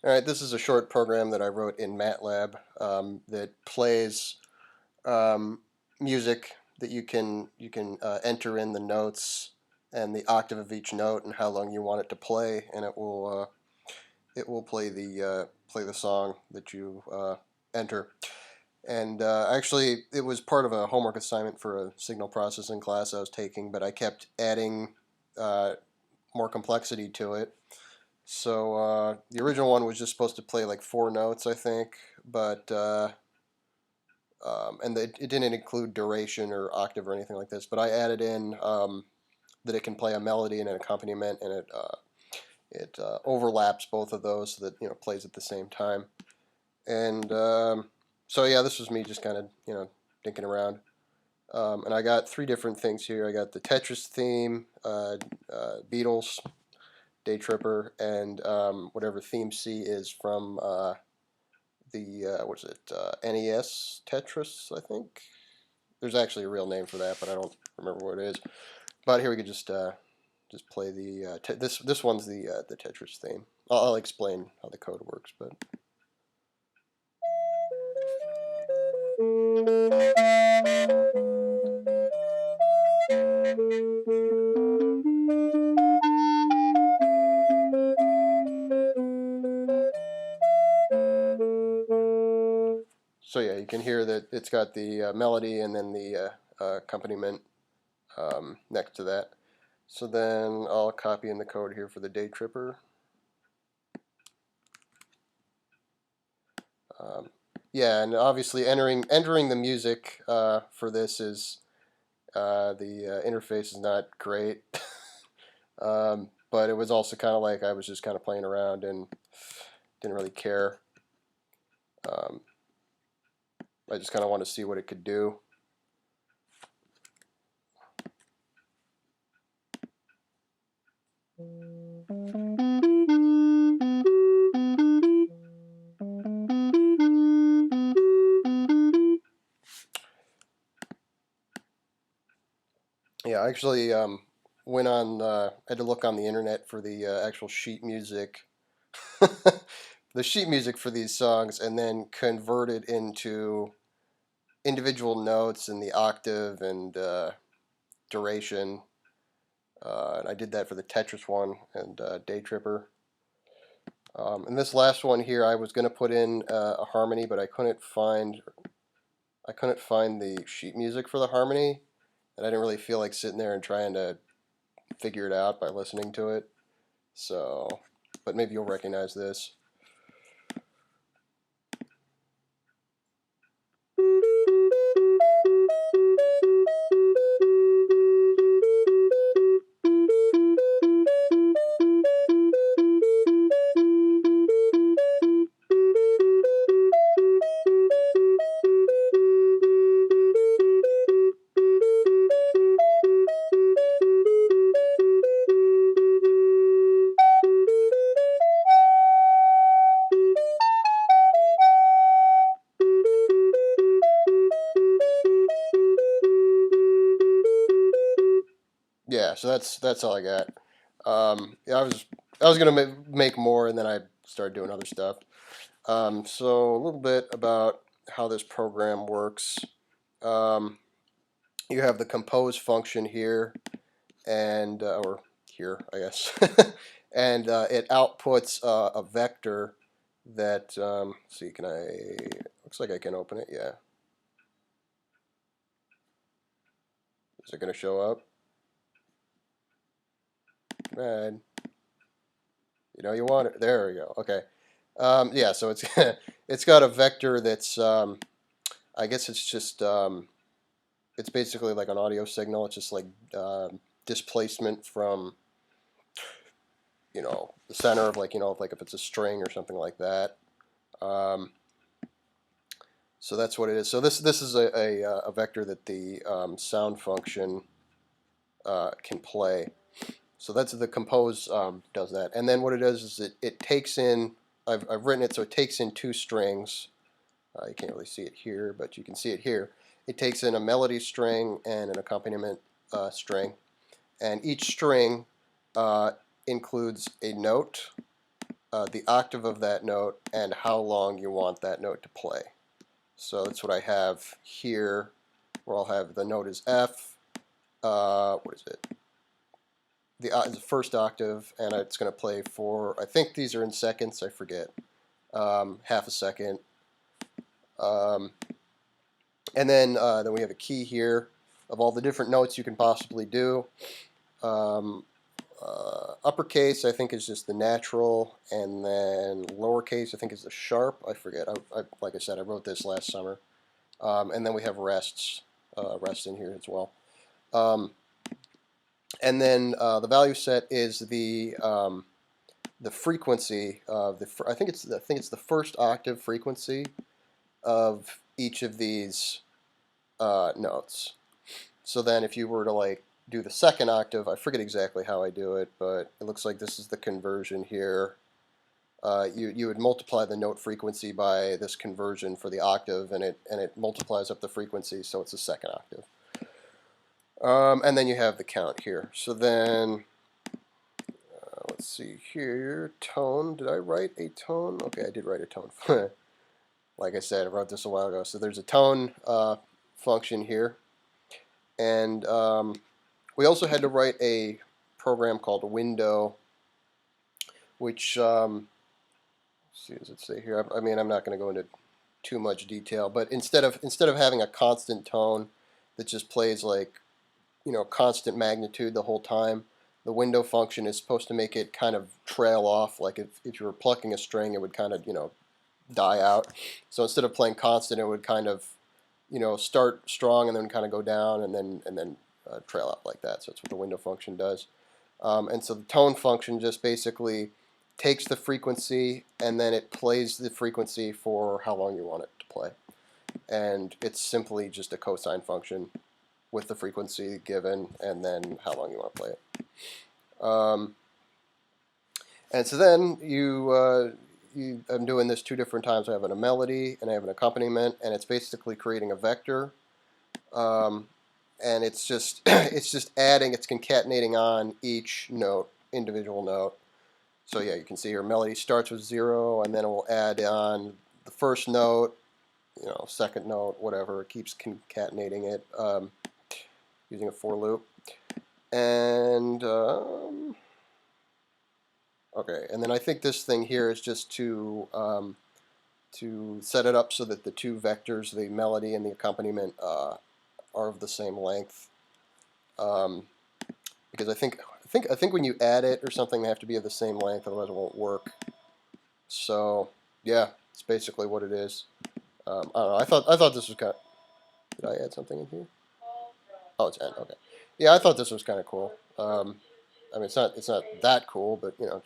All right, this is a short program that I wrote in MATLAB that plays um, music that you can enter in the notes and the octave of each note and how long you want it to play, and it will play the song that you enter. And actually, it was part of a homework assignment for a signal processing class I was taking, but I kept adding uh, more complexity to it. So the original one was just supposed to play like four notes, I think, but it didn't include duration or octave or anything like this. But I added in that it can play a melody and an accompaniment, and it overlaps both of those so that plays at the same time. And so yeah, this was me just kind of thinking around. And I got three different things here. I got the Tetris theme, Beatles, Day Tripper, and whatever theme C is from the what is it? NES Tetris, I think. There's actually a real name for that, but I don't remember what it is. But here we could just play the this one's the Tetris theme. I'll explain how the code works, but. So yeah, you can hear that it's got the melody and then the accompaniment next to that. So then I'll copy in the code here for the Day Tripper. Yeah, and obviously entering the music for this is the interface is not great, but it was also kind of like I was just kind of playing around and didn't really care. Um, I just kind of want to see what it could do. Yeah, I actually went on. Had to look on the internet for the actual sheet music, the sheet music for these songs, and then convert it into individual notes and the octave and duration. And I did that for the Tetris one and Day Tripper. And this last one here, I was going to put in a harmony, but I couldn't find the sheet music for the harmony, and I didn't really feel like sitting there and trying to figure it out by listening to it. So, but maybe you'll recognize this. Yeah, so that's all I got. Yeah, I was gonna make more, and then I started doing other stuff. So a little bit about how this program works. Um, you have the compose function here, and or here, I guess, and it outputs a vector that. See, can I? Looks like I can open it. Yeah. Is it going to show up? Man, you want it. There we go. Okay. Yeah, so it's it's got a vector that's I guess it's just it's basically like an audio signal. It's just like displacement from the center of like if it's a string or something like that. Um, so that's what it is. So this is a vector that the sound function can play. So that's the compose does that, and then what it does is it takes in. I've written it so it takes in two strings. You can't really see it here, but you can see it here. It takes in a melody string and an accompaniment string, and each string includes a note the octave of that note, and how long you want that note to play. So that's what I have here, where I'll have the note is F. What is it? The first octave, and it's going to play for, I think these are in seconds, I forget, half a second. And then we have a key here of all the different notes you can possibly do. Uppercase, I think, is just the natural, and then lowercase, I think, is the sharp. I forget. Like I said, I wrote this last summer. And then we have rests, rest in here as well. And then the value set is the frequency of the. I think it's the first octave frequency of each of these notes. So then, if you were to like do the second octave, I forget exactly how I do it, but it looks like this is the conversion here. You would multiply the note frequency by this conversion for the octave, and it multiplies up the frequency, so it's the second octave. And then you have the count here. So then, let's see here, tone. Did I write a tone? Okay, I did write a tone. Like I said, I wrote this a while ago. So there's a tone function here, and we also had to write a program called window, which let's see, does it say here? I mean, I'm not going to go into too much detail, but instead of having a constant tone that just plays like, you know, constant magnitude the whole time, the window function is supposed to make it kind of trail off. Like if you were plucking a string, it would kind of, you know, die out. So instead of playing constant, it would kind of, you know, start strong and then kind of go down and then trail out like that. So that's what the window function does. And so the tone function just basically takes the frequency and then it plays the frequency for how long you want it to play. And it's simply just a cosine function with the frequency given and then how long you want to play it. And so then I'm doing this two different times. I have a melody and I have an accompaniment, and it's basically creating a vector. And it's just adding, it's concatenating on each note, individual note. So yeah, you can see here melody starts with 0, and then it will add on the first note, you know, second note, whatever. It keeps concatenating it using a for loop. And okay, and then I think this thing here is just to set it up so that the two vectors, the melody and the accompaniment, are of the same length. Because I think when you add it or something, they have to be of the same length, otherwise it won't work. So yeah, it's basically what it is. I don't know. I thought this was kind of. Did I add something in here? Oh, it's N. Okay. Yeah, I thought this was kind of cool. I mean, it's not that cool, but you know.